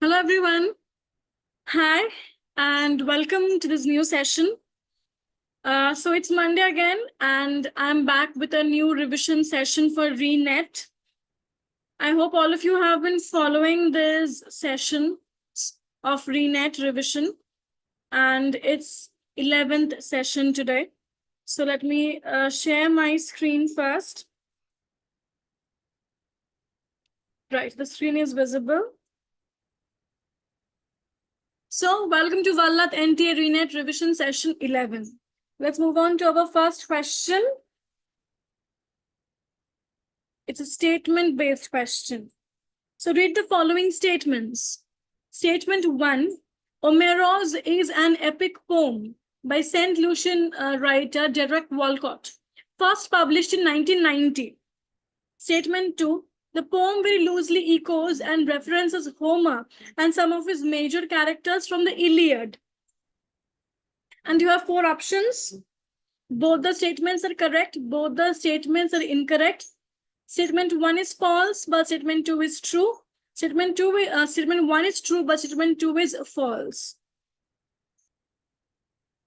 Hello, everyone. Hi, and welcome to this new session. So it's Monday again, and I'm back with a new revision session for ReNet. I hope all of you have been following this session of ReNet revision, and it's 11th session today. So let me share my screen first. Right, the screen is visible. So welcome to Vallath NTA ReNet revision session 11. Let's move on to our first question. It's a statement-based question. So read the following statements. Statement 1, Omeros is an epic poem by St. Lucian writer Derek Walcott, first published in 1990. Statement 2, the poem very loosely echoes and references Homer and some of his major characters from the Iliad. And you have 4 options. Both the statements are correct, both the statements are incorrect. Statement 1 is false, but statement 2 is true. Statement 1 is true, but statement 2 is false.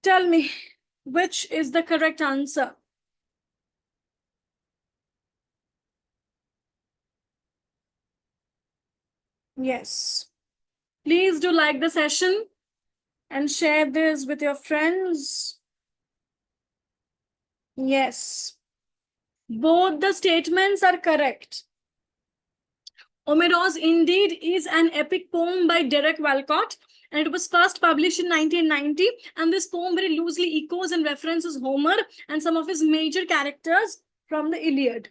Tell me, which is the correct answer? Yes. Please do like the session and share this with your friends. Yes. Both the statements are correct. Omeros indeed is an epic poem by Derek Walcott, and it was first published in 1990. And this poem very loosely echoes and references Homer and some of his major characters from the Iliad.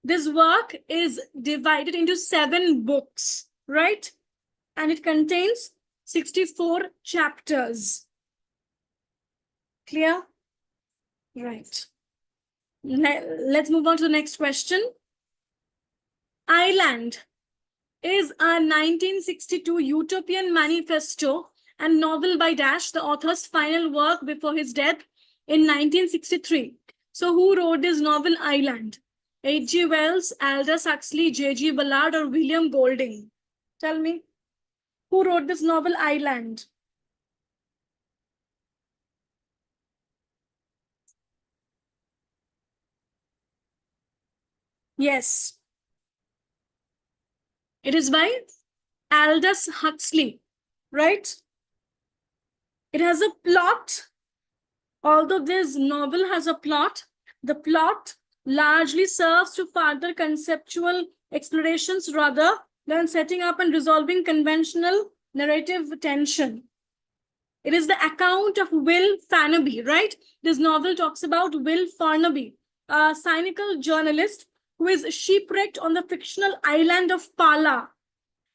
This work is divided into 7 books, right? And it contains 64 chapters. Clear? Right. Let's move on to the next question. Island is a 1962 utopian manifesto and novel by Dash, the author's final work before his death in 1963. So who wrote this novel, Island? H.G. Wells, Aldous Huxley, J.G. Ballard, or William Golding? Tell me, who wrote this novel, Island? Yes. It is by Aldous Huxley, right? It has a plot. Although this novel has a plot, the plot largely serves to further conceptual explorations rather than setting up and resolving conventional narrative tension. It is the account of Will Farnaby, right? This novel talks about Will Farnaby, a cynical journalist who is shipwrecked on the fictional island of Pala.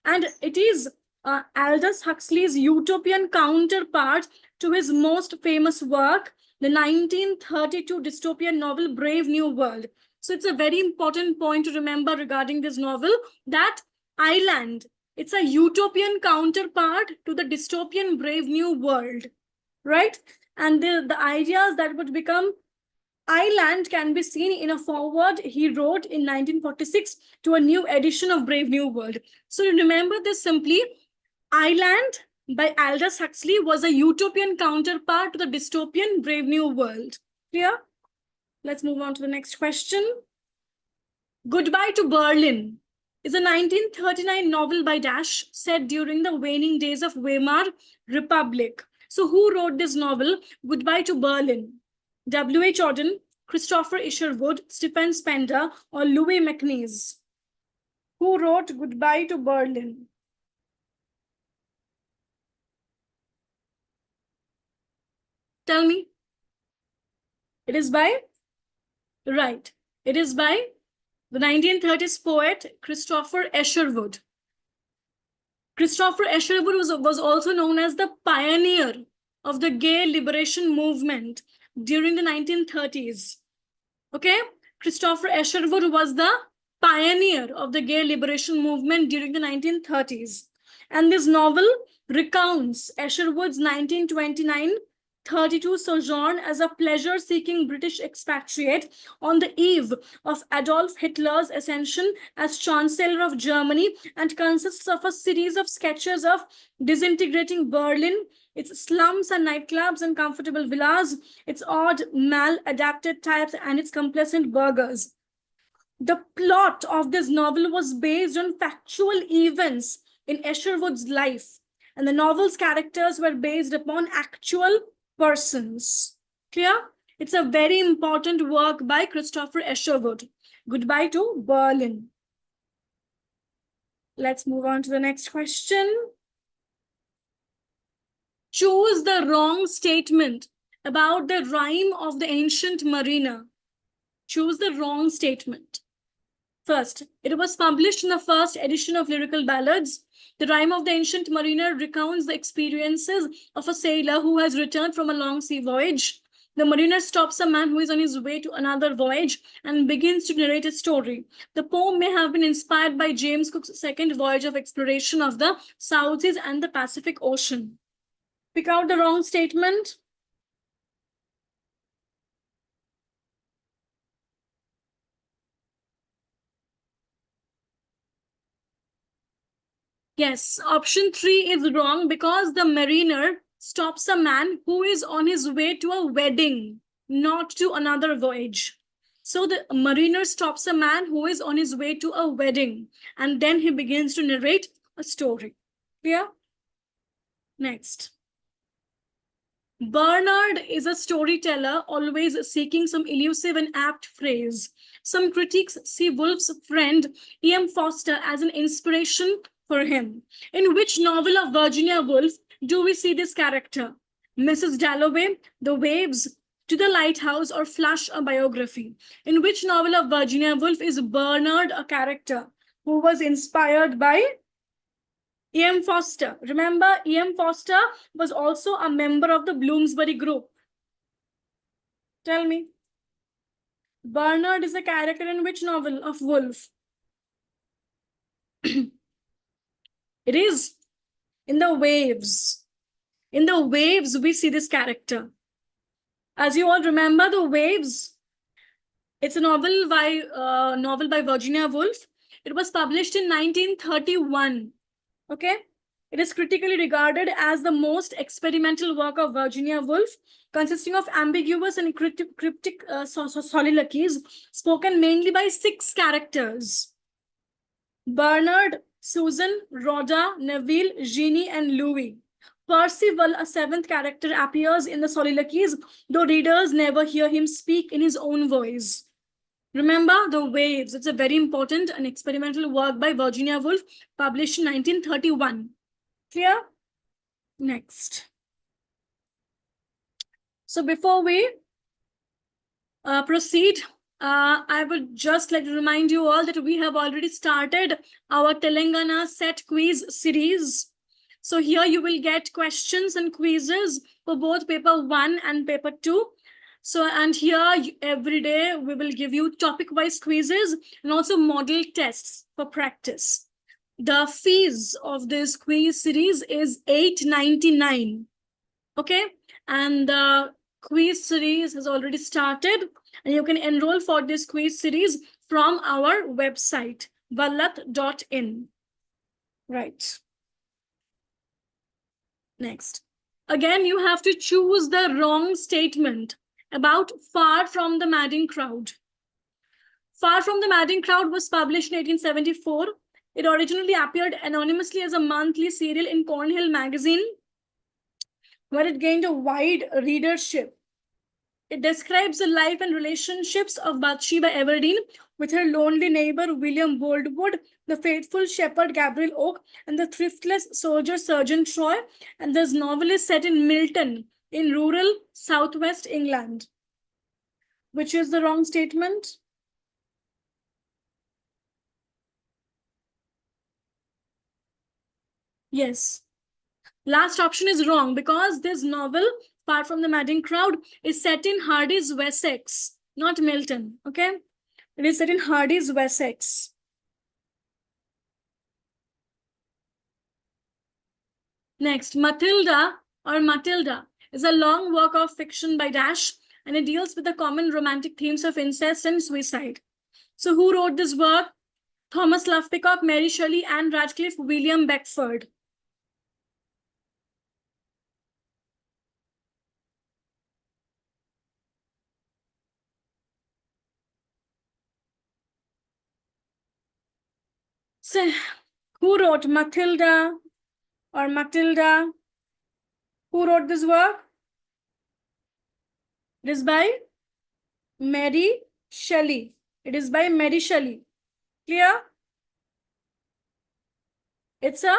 And it is Aldous Huxley's utopian counterpart to his most famous work, the 1932 dystopian novel Brave New World. So it's a very important point to remember regarding this novel, that Island, it's a utopian counterpart to the dystopian Brave New World, right? And the ideas that would become Island can be seen in a foreword he wrote in 1946 to a new edition of Brave New World. So remember this simply, Island by Aldous Huxley was a utopian counterpart to the dystopian Brave New World. Clear? Let's move on to the next question. Goodbye to Berlin is a 1939 novel by Dash set during the waning days of Weimar Republic. So who wrote this novel, Goodbye to Berlin? W.H. Auden, Christopher Isherwood, Stephen Spender, or Louis MacNeice? Who wrote Goodbye to Berlin? Tell me. It is by? Right. It is by the 1930s poet Christopher Isherwood. Christopher Isherwood was also known as the pioneer of the gay liberation movement during the 1930s. Okay, Christopher Isherwood was the pioneer of the gay liberation movement during the 1930s. And this novel recounts Isherwood's 1929 32 sojourn as a pleasure-seeking British expatriate on the eve of Adolf Hitler's ascension as Chancellor of Germany, and consists of a series of sketches of disintegrating Berlin, its slums and nightclubs and comfortable villas, its odd, maladapted types, and its complacent burghers. The plot of this novel was based on factual events in Esherwood's life, and the novel's characters were based upon actual persons. Clear? It's a very important work by Christopher Esherwood. Goodbye to Berlin. Let's move on to the next question. Choose the wrong statement about the rhyme of the ancient mariner. Choose the wrong statement. First, it was published in the first edition of Lyrical Ballads. The Rime of the Ancient Mariner recounts the experiences of a sailor who has returned from a long sea voyage. The mariner stops a man who is on his way to another voyage and begins to narrate a story. The poem may have been inspired by James Cook's second voyage of exploration of the South Seas and the Pacific Ocean. Pick out the wrong statement. Yes, option 3 is wrong because the mariner stops a man who is on his way to a wedding, not to another voyage. So the mariner stops a man who is on his way to a wedding, and then he begins to narrate a story. Clear? Next. Bernard is a storyteller, always seeking some elusive and apt phrase. Some critics see Woolf's friend E.M. Foster as an inspiration for him. In which novel of Virginia Woolf do we see this character? Mrs. Dalloway, The Waves, To the Lighthouse, or Flush, a biography? In which novel of Virginia Woolf is Bernard a character who was inspired by E.M. Foster? Remember, E.M. Foster was also a member of the Bloomsbury Group. Tell me. Bernard is a character in which novel of Woolf? It is in The Waves. In The Waves, we see this character. As you all remember, The Waves, it's a novel by Virginia Woolf. It was published in 1931. Okay? It is critically regarded as the most experimental work of Virginia Woolf, consisting of ambiguous and cryptic soliloquies spoken mainly by 6 characters: Bernard, Susan, Rhoda, Neville, Jeannie, and Louis. Percival, a 7th character, appears in the soliloquies, though readers never hear him speak in his own voice. Remember, The Waves. It's a very important and experimental work by Virginia Woolf, published in 1931. Clear? Next. So before we proceed, I would just like to remind you all that we have already started our Telangana set quiz series. So here you will get questions and quizzes for both paper 1 and paper 2. So, and here every day we will give you topic-wise quizzes and also model tests for practice. The fees of this quiz series is $8.99. Okay, and the quiz series has already started, and you can enroll for this quiz series from our website, vallath.in. Right. Next. Again, you have to choose the wrong statement about Far from the Madding Crowd. Far from the Madding Crowd was published in 1874. It originally appeared anonymously as a monthly serial in Cornhill magazine, where it gained a wide readership. It describes the life and relationships of Bathsheba Everdeen with her lonely neighbor William Boldwood, the faithful shepherd Gabriel Oak, and the thriftless soldier Sergeant Troy. And this novel is set in Milton, in rural southwest England. Which is the wrong statement? Yes. Last option is wrong because this novel, Far from the Madding Crowd, is set in Hardy's Wessex, not Milton. Okay? It is set in Hardy's Wessex. Next, Mathilda or Matilda is a long work of fiction by Dash, and it deals with the common romantic themes of incest and suicide. So who wrote this work? Thomas Love Peacock, Mary Shelley, Anne Radcliffe, William Beckford. So who wrote Mathilda or Matilda? Who wrote this work? It is by Mary Shelley. It is by Mary Shelley. Clear? It's a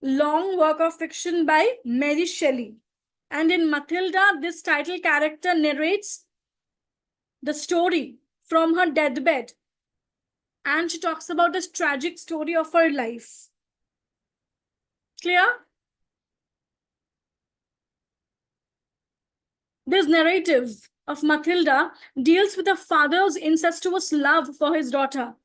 long work of fiction by Mary Shelley. And in Mathilda, this title character narrates the story from her deathbed. And she talks about this tragic story of her life. Clear? This narrative of Mathilda deals with a father's incestuous love for his daughter.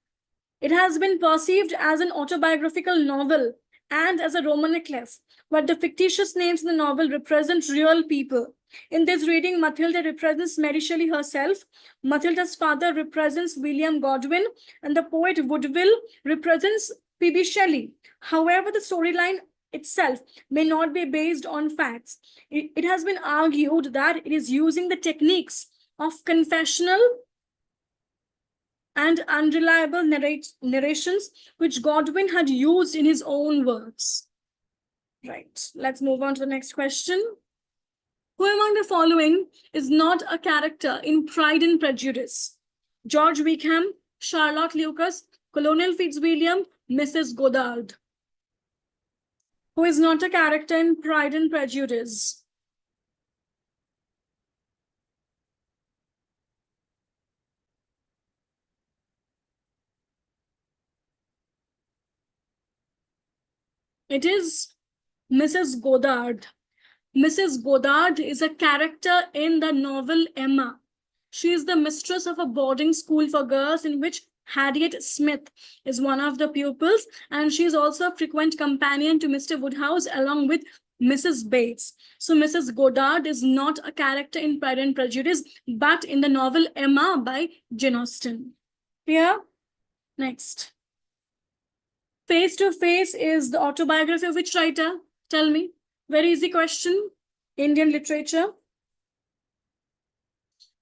It has been perceived as an autobiographical novel and as a romanesque, but the fictitious names in the novel represent real people. In this reading, Mathilda represents Mary Shelley herself, Mathilda's father represents William Godwin, and the poet Woodville represents P.B. Shelley. However, the storyline itself may not be based on facts. It has been argued that it is using the techniques of confessional and unreliable narrations which Godwin had used in his own works. Right, let's move on to the next question. Who among the following is not a character in Pride and Prejudice? George Wickham, Charlotte Lucas, Colonel Fitzwilliam, Mrs. Goddard. Who is not a character in Pride and Prejudice? It is Mrs. Goddard. Mrs. Goddard is a character in the novel Emma. She is the mistress of a boarding school for girls in which Harriet Smith is one of the pupils, and she is also a frequent companion to Mr. Woodhouse along with Mrs. Bates. So Mrs. Goddard is not a character in Pride and Prejudice, but in the novel Emma by Jane Austen. Clear? Next. Face to Face is the autobiography of which writer? Tell me. Very easy question. Indian literature.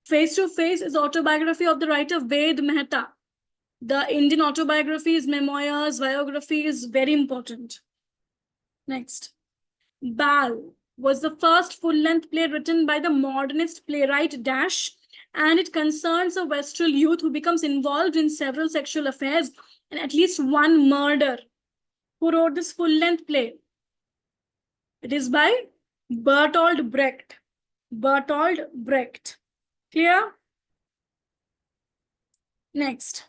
Face to Face is autobiography of the writer Ved Mehta. The Indian autobiographies, memoirs, biography is very important. Next. Bal was the first full-length play written by the modernist playwright Dash, and it concerns a Westral youth who becomes involved in several sexual affairs and at least one murder. Who wrote this full-length play? It is by Bertolt Brecht. Bertolt Brecht. Clear? Next.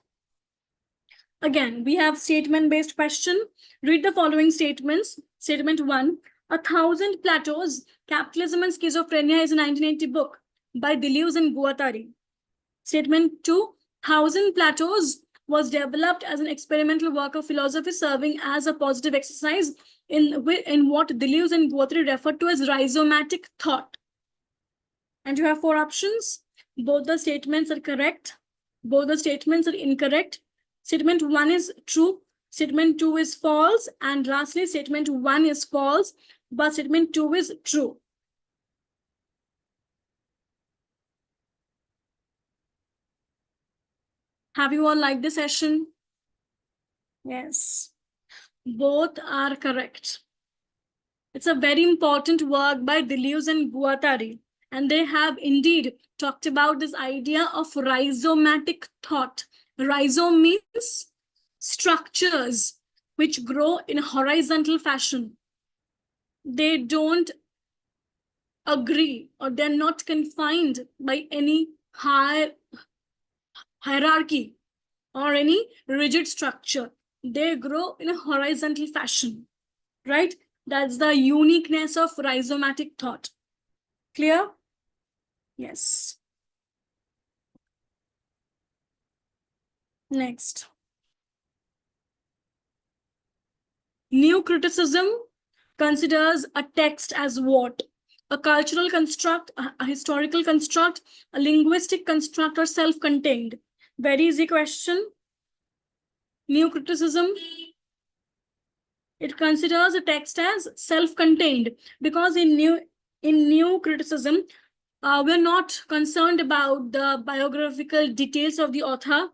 Again, we have statement-based question. Read the following statements. Statement 1. 1,000 Plateaus, Capitalism and Schizophrenia is a 1980 book by Deleuze and Guattari. Statement 2. 1,000 Plateaus was developed as an experimental work of philosophy serving as a positive exercise in what Deleuze and Guattari referred to as rhizomatic thought. And you have 4 options. Both the statements are correct. Both the statements are incorrect. Statement 1 is true. Statement 2 is false. And lastly, statement 1 is false, but statement 2 is true. Have you all liked the session? Yes. Both are correct. It's a very important work by Deleuze and Guattari. And they have indeed talked about this idea of rhizomatic thought. Rhizome means structures which grow in a horizontal fashion. They don't agree or they're not confined by any hierarchy or any rigid structure. They grow in a horizontal fashion, right? That's the uniqueness of rhizomatic thought. Clear? Yes. Next. New criticism considers a text as what? a cultural construct, a historical construct, a linguistic construct, or self-contained? Very easy question. New criticism. It considers a text as self-contained because in new criticism, we're not concerned about the biographical details of the author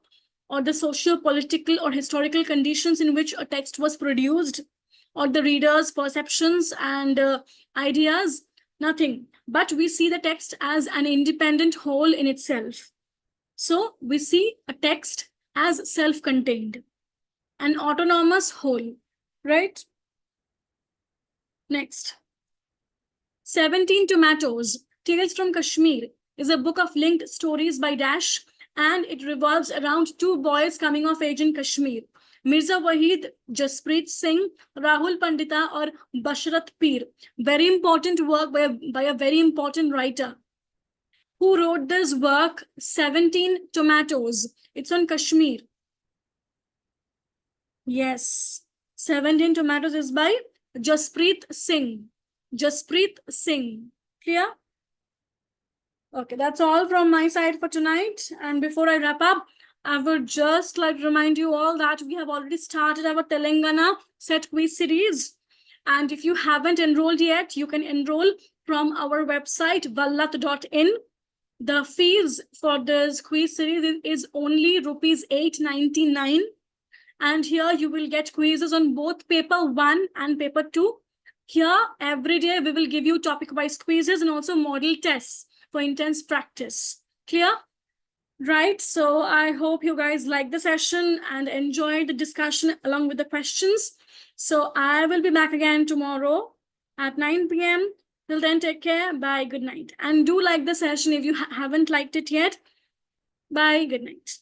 or the socio-political or historical conditions in which a text was produced or the reader's perceptions and ideas, nothing. But we see the text as an independent whole in itself. So we see a text as self-contained, an autonomous whole, right? Next. 17 Tomatoes, Tales from Kashmir is a book of linked stories by Dash, and it revolves around two boys coming of age in Kashmir. Mirza Wahid, Jaspreet Singh, Rahul Pandita, or Bashrat Peer. Very important work by a very important writer. Who wrote this work? 17 Tomatoes. It's on Kashmir. Yes. 17 Tomatoes is by Jaspreet Singh. Jaspreet Singh. Clear? Okay, that's all from my side for tonight. And before I wrap up, I would just like to remind you all that we have already started our Telangana set quiz series. And if you haven't enrolled yet, you can enroll from our website, vallath.in. The fees for this quiz series is only rupees 899. And here you will get quizzes on both paper 1 and paper 2. Here, every day, we will give you topic-wise quizzes and also model tests for intense practice. Clear? Right. So I hope you guys like the session and enjoyed the discussion along with the questions. So I will be back again tomorrow at 9 p.m. Till then, take care. Bye. Good night. And do like the session if you haven't liked it yet. Bye. Good night.